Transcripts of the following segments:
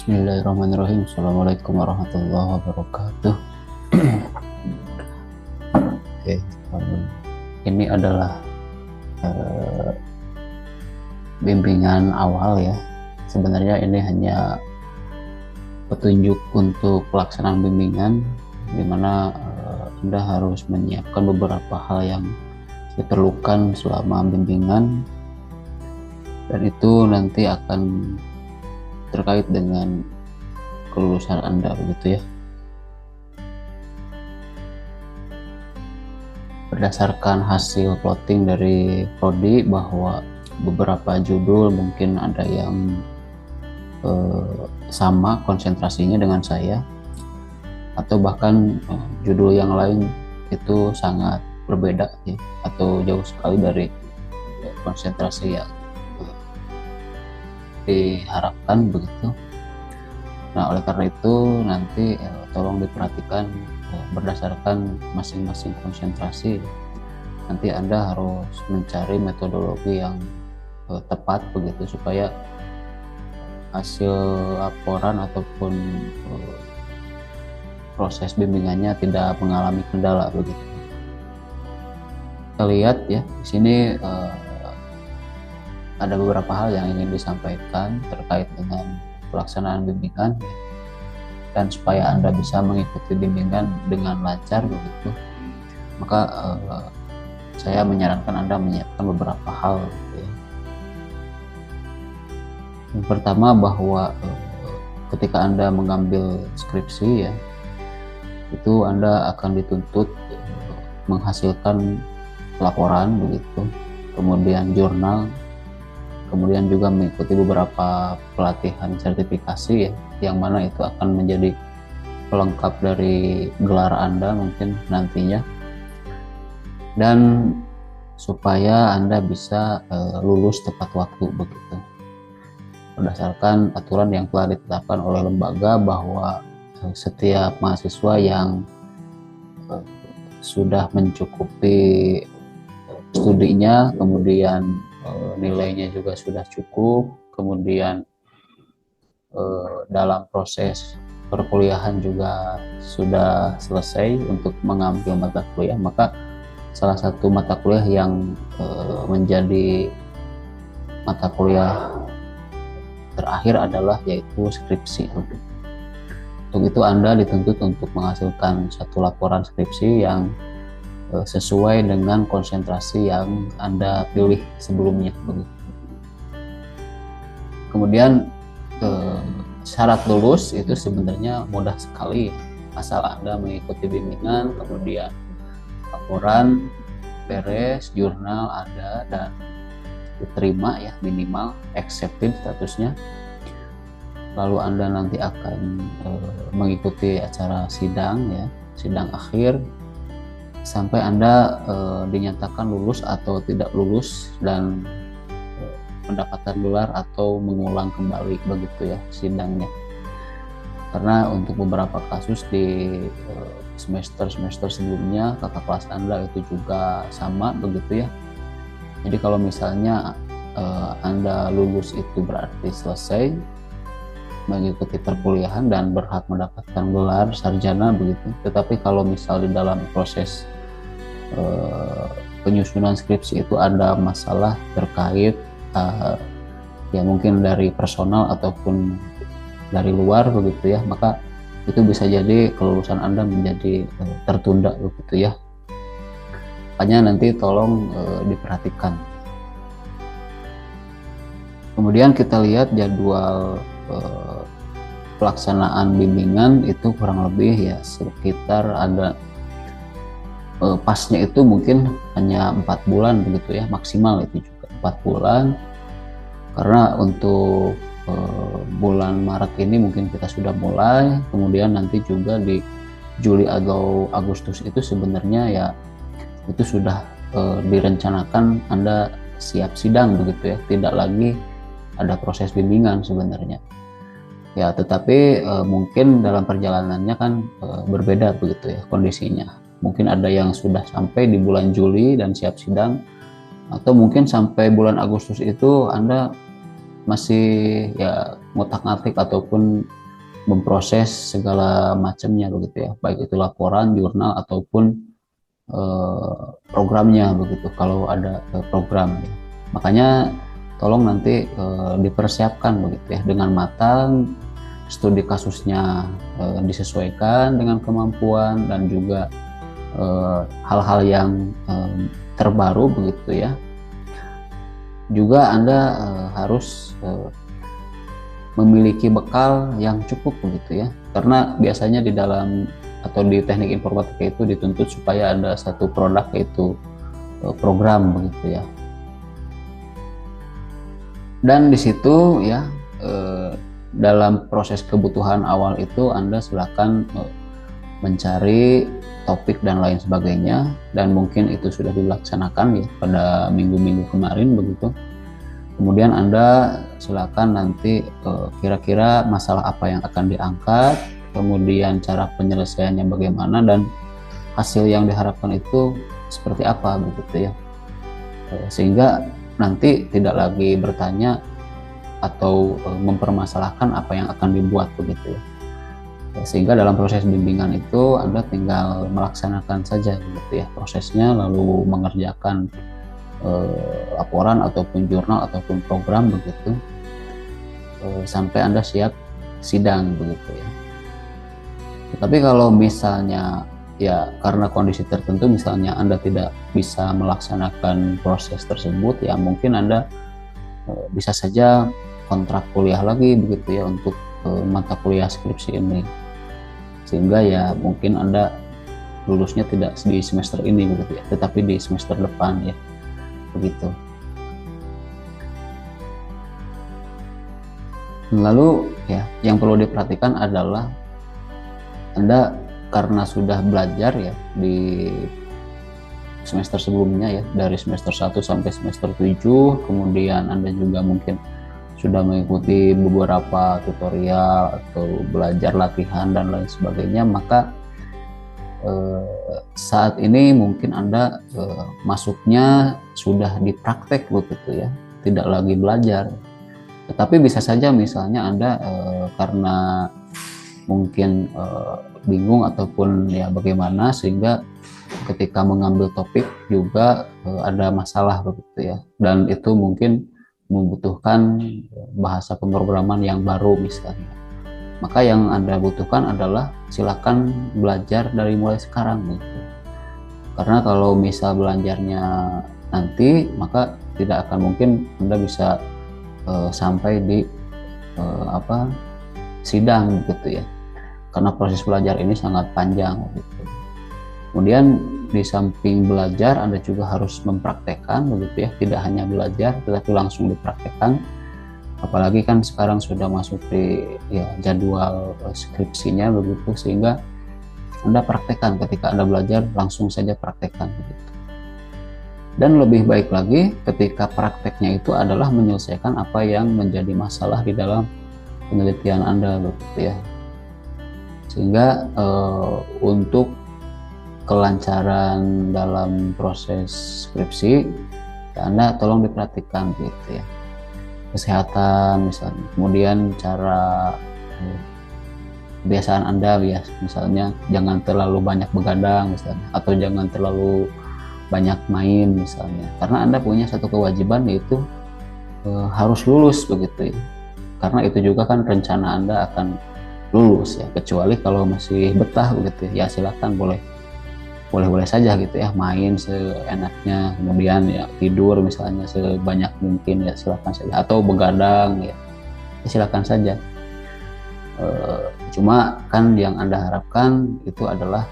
Bismillahirrahmanirrahim. Assalamualaikum warahmatullahi wabarakatuh. Oke, ini adalah bimbingan awal ya. Sebenarnya ini hanya petunjuk untuk pelaksanaan bimbingan, di mana Anda harus menyiapkan beberapa hal yang diperlukan selama bimbingan, dan itu nanti akan terkait dengan kelulusan Anda begitu ya. Berdasarkan hasil plotting dari prodi bahwa beberapa judul mungkin ada yang sama konsentrasinya dengan saya, atau bahkan judul yang lain itu sangat berbeda ya, atau jauh sekali dari konsentrasi yang diharapkan begitu. Nah, oleh karena itu nanti tolong diperhatikan berdasarkan masing-masing konsentrasi. Nanti Anda harus mencari metodologi yang tepat begitu, supaya hasil laporan ataupun proses bimbingannya tidak mengalami kendala begitu. Kita lihat ya, di sini ada beberapa hal yang ingin disampaikan terkait dengan pelaksanaan bimbingan, dan supaya Anda bisa mengikuti bimbingan dengan lancar begitu, maka saya menyarankan Anda menyiapkan beberapa hal gitu ya. Yang pertama, bahwa ketika Anda mengambil skripsi ya, itu Anda akan dituntut menghasilkan laporan begitu, kemudian jurnal, kemudian juga mengikuti beberapa pelatihan sertifikasi ya, yang mana itu akan menjadi pelengkap dari gelar Anda mungkin nantinya, dan supaya Anda bisa lulus tepat waktu begitu, berdasarkan aturan yang telah ditetapkan oleh lembaga, bahwa setiap mahasiswa yang sudah mencukupi studinya, kemudian nilainya juga sudah cukup, kemudian dalam proses perkuliahan juga sudah selesai untuk mengambil mata kuliah, maka salah satu mata kuliah yang menjadi mata kuliah terakhir adalah yaitu skripsi. Untuk itu Anda dituntut untuk menghasilkan satu laporan skripsi yang sesuai dengan konsentrasi yang Anda pilih sebelumnya begitu. Kemudian syarat lulus itu sebenarnya mudah sekali, asal Anda mengikuti bimbingan, kemudian laporan beres, jurnal ada dan diterima ya, minimal accepted statusnya. Lalu Anda nanti akan mengikuti acara sidang ya, sidang akhir, sampai Anda dinyatakan lulus atau tidak lulus, dan mendapatkan gelar atau mengulang kembali begitu ya sidangnya. Karena untuk beberapa kasus di semester sebelumnya kakak kelas Anda itu juga sama begitu ya. Jadi kalau misalnya Anda lulus itu berarti selesai mengikuti perkuliahan dan berhak mendapatkan gelar sarjana begitu. Tetapi kalau misal di dalam proses penyusunan skripsi itu ada masalah terkait ya mungkin dari personal ataupun dari luar begitu ya, maka itu bisa jadi kelulusan Anda menjadi tertunda begitu ya. Makanya nanti tolong diperhatikan. Kemudian kita lihat jadwal pelaksanaan bimbingan itu kurang lebih ya sekitar ada pasnya itu mungkin hanya 4 bulan begitu ya, maksimal itu juga 4 bulan, karena untuk bulan Maret ini mungkin kita sudah mulai, kemudian nanti juga di Juli atau Agustus itu sebenarnya ya itu sudah direncanakan Anda siap sidang begitu ya, tidak lagi ada proses bimbingan sebenarnya ya. Tetapi mungkin dalam perjalanannya kan berbeda begitu ya kondisinya. Mungkin ada yang sudah sampai di bulan Juli dan siap sidang, atau mungkin sampai bulan Agustus itu Anda masih ya ngotak-ngatik ataupun memproses segala macamnya begitu ya, baik itu laporan, jurnal ataupun programnya begitu kalau ada program ya. Makanya tolong nanti dipersiapkan begitu ya dengan matang, studi kasusnya disesuaikan dengan kemampuan dan juga hal-hal yang terbaru begitu ya. Juga Anda harus memiliki bekal yang cukup begitu ya, karena biasanya di dalam atau di teknik informatika itu dituntut supaya ada satu produk yaitu program begitu ya. Dan di situ ya dalam proses kebutuhan awal itu Anda silakan mencari topik dan lain sebagainya, dan mungkin itu sudah dilaksanakan ya pada minggu-minggu kemarin begitu. Kemudian Anda silakan nanti kira-kira masalah apa yang akan diangkat, kemudian cara penyelesaiannya bagaimana, dan hasil yang diharapkan itu seperti apa begitu ya. Sehingga nanti tidak lagi bertanya atau mempermasalahkan apa yang akan dibuat begitu ya. Sehingga dalam proses bimbingan itu Anda tinggal melaksanakan saja begitu ya prosesnya, lalu mengerjakan laporan ataupun jurnal ataupun program begitu sampai Anda siap sidang begitu ya. Tapi kalau misalnya ya karena kondisi tertentu misalnya Anda tidak bisa melaksanakan proses tersebut, ya mungkin Anda bisa saja kontrak kuliah lagi begitu ya untuk mata kuliah skripsi ini, sehingga ya mungkin Anda lulusnya tidak di semester ini begitu ya, tetapi di semester depan ya begitu. Lalu ya yang perlu diperhatikan adalah Anda karena sudah belajar ya di semester sebelumnya ya, dari semester 1 sampai semester 7, kemudian Anda juga mungkin sudah mengikuti beberapa tutorial atau belajar latihan dan lain sebagainya, maka saat ini mungkin Anda masuknya sudah di praktek begitu ya, tidak lagi belajar. Tetapi bisa saja misalnya Anda karena mungkin bingung ataupun ya bagaimana, sehingga ketika mengambil topik juga ada masalah begitu ya, dan itu mungkin membutuhkan bahasa pemrograman yang baru misalnya. Maka yang Anda butuhkan adalah silakan belajar dari mulai sekarang gitu. Karena kalau misal belajarnya nanti, maka tidak akan mungkin Anda bisa sampai di sidang gitu ya. Karena proses belajar ini sangat panjang gitu. Kemudian di samping belajar Anda juga harus mempraktekkan begitu ya, tidak hanya belajar tetapi langsung dipraktekkan. Apalagi kan sekarang sudah masuk di ya jadwal skripsinya begitu, sehingga Anda praktekkan ketika Anda belajar, langsung saja praktekkan begitu. Dan lebih baik lagi ketika prakteknya itu adalah menyelesaikan apa yang menjadi masalah di dalam penelitian Anda begitu ya. Sehingga untuk kelancaran dalam proses skripsi ya, Anda tolong diperhatikan gitu ya. Kesehatan misalnya, kemudian cara kebiasaan Anda ya, misalnya jangan terlalu banyak begadang misalnya, atau jangan terlalu banyak main misalnya, karena Anda punya satu kewajiban yaitu harus lulus begitu ya, karena itu juga kan rencana Anda akan lulus ya, kecuali kalau masih betah begitu ya, silakan boleh saja gitu ya, main seenaknya, kemudian ya tidur misalnya sebanyak mungkin ya silakan saja, atau begadang ya silakan saja. Cuma kan yang Anda harapkan itu adalah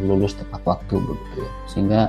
lulus tepat waktu begitu ya, sehingga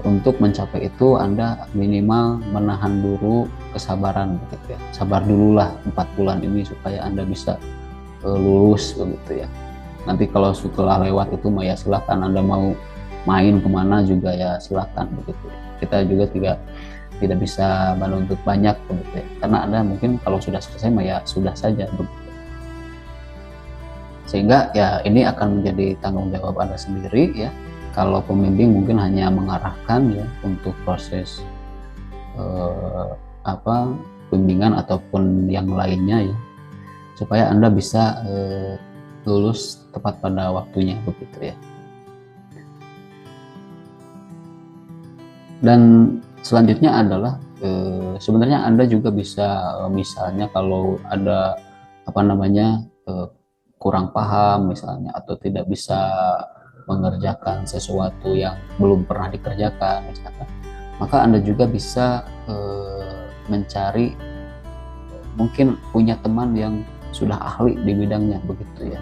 untuk mencapai itu Anda minimal menahan dulu kesabaran begitu ya, sabar dululah 4 bulan ini supaya Anda bisa lulus begitu ya. Nanti kalau setelah lewat itu ya silakan, Anda mau main kemana juga ya silakan begitu. Kita juga tidak bisa menuntut banyak begitu ya, karena Anda mungkin kalau sudah selesai ya sudah saja begitu. Sehingga ya ini akan menjadi tanggung jawab Anda sendiri ya. Kalau pembimbing mungkin hanya mengarahkan ya untuk proses bimbingan ataupun yang lainnya ya, supaya Anda bisa lulus tepat pada waktunya begitu ya. Dan selanjutnya adalah sebenarnya Anda juga bisa misalnya kalau ada kurang paham misalnya, atau tidak bisa mengerjakan sesuatu yang belum pernah dikerjakan misalkan, maka Anda juga bisa mencari, mungkin punya teman yang sudah ahli di bidangnya begitu ya.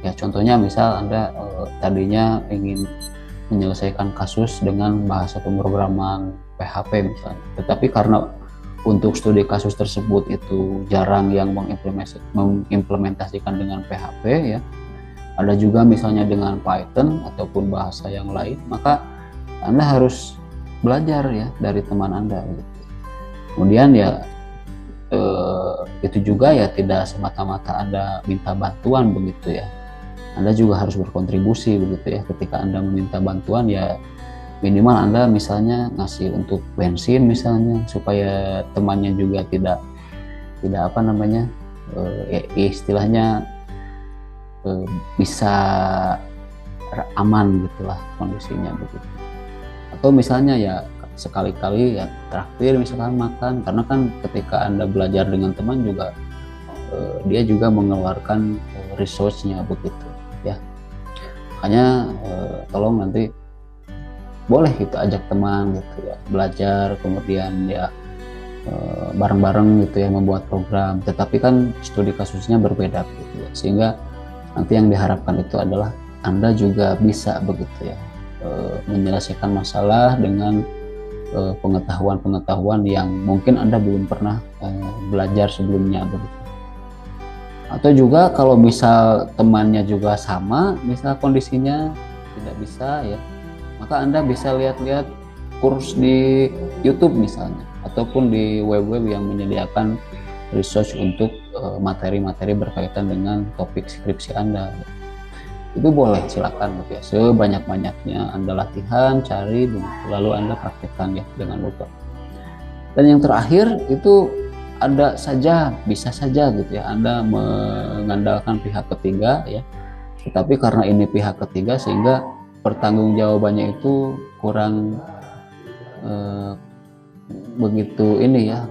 Ya contohnya misal Anda tadinya ingin menyelesaikan kasus dengan bahasa pemrograman PHP misalnya, tetapi karena untuk studi kasus tersebut itu jarang yang mengimplementasikan dengan PHP ya, ada juga misalnya dengan Python ataupun bahasa yang lain, maka Anda harus belajar ya dari teman Anda gitu. Kemudian ya itu juga ya tidak semata-mata Anda minta bantuan begitu ya, Anda juga harus berkontribusi begitu ya. Ketika Anda meminta bantuan ya minimal Anda misalnya ngasih untuk bensin misalnya, supaya temannya juga tidak istilahnya bisa aman gitulah kondisinya begitu. Atau misalnya ya sekali-kali ya traktir misalkan makan, karena kan ketika Anda belajar dengan teman juga dia juga mengeluarkan resource-nya begitu ya. Makanya tolong nanti boleh gitu ajak teman gitu ya belajar, kemudian ya bareng-bareng gitu ya membuat program, tetapi kan studi kasusnya berbeda gitu ya, sehingga nanti yang diharapkan itu adalah Anda juga bisa begitu ya menyelesaikan masalah dengan pengetahuan-pengetahuan yang mungkin Anda belum pernah belajar sebelumnya begitu. Atau juga kalau misal temannya juga sama, misal kondisinya tidak bisa ya, maka Anda bisa lihat-lihat kurs di YouTube misalnya, ataupun di web-web yang menyediakan research untuk materi-materi berkaitan dengan topik skripsi Anda. Itu boleh, silakan gitu ya, sebanyak-banyaknya Anda latihan, cari, lalu Anda praktekkan ya dengan lupa. Dan yang terakhir itu bisa saja gitu ya Anda mengandalkan pihak ketiga ya, tetapi karena ini pihak ketiga sehingga pertanggungjawabannya itu kurang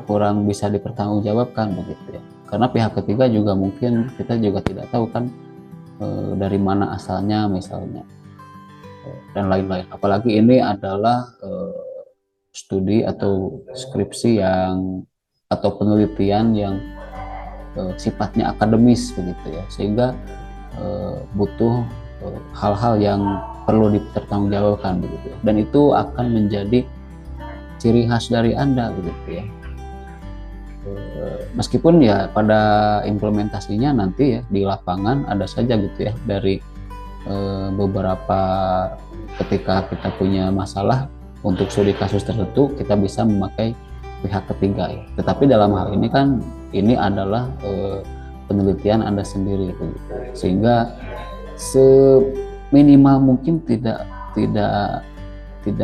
kurang bisa dipertanggungjawabkan begitu ya, karena pihak ketiga juga mungkin kita juga tidak tahu kan dari mana asalnya misalnya dan lain-lain, apalagi ini adalah studi atau skripsi atau penelitian yang sifatnya akademis begitu ya, sehingga butuh hal-hal yang perlu dipertanggungjawabkan begitu, dan itu akan menjadi ciri khas dari Anda begitu ya. Meskipun ya pada implementasinya nanti ya di lapangan ada saja gitu ya dari beberapa ketika kita punya masalah untuk studi kasus tertentu kita bisa memakai pihak ketiga ya. Tetapi dalam hal ini kan ini adalah penelitian Anda sendiri begitu, sehingga seminimal mungkin tidak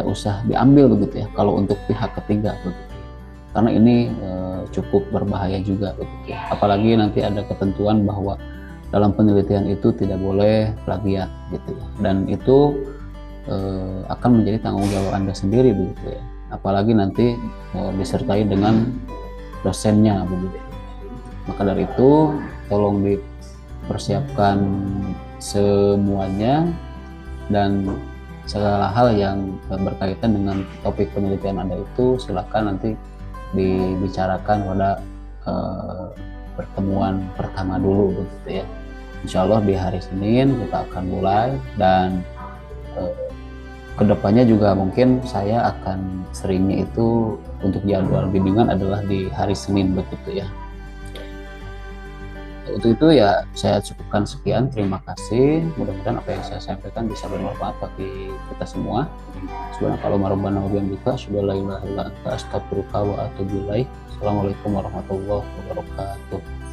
usah diambil begitu ya kalau untuk pihak ketiga begitu, karena ini cukup berbahaya juga begitu ya. Apalagi nanti ada ketentuan bahwa dalam penelitian itu tidak boleh plagiat gitu ya, dan itu akan menjadi tanggung jawab Anda sendiri begitu ya, apalagi nanti disertai dengan dosennya begitu. Maka dari itu tolong dipersiapkan semuanya, dan segala hal yang berkaitan dengan topik penelitian Anda itu silakan nanti dibicarakan pada pertemuan pertama dulu begitu ya. Insya Allah di hari Senin kita akan mulai, dan kedepannya juga mungkin saya akan seringnya itu untuk jadwal bimbingan adalah di hari Senin begitu ya. Untuk itu ya saya cukupkan sekian, terima kasih, mudah-mudahan apa yang saya sampaikan bisa bermanfaat bagi kita semua. Subhanakallahumma rabbana wa bihamdika asyhadu an la ilaha illa anta astaghfiruka wa atubu ilaik. Assalamualaikum warahmatullahi wabarakatuh.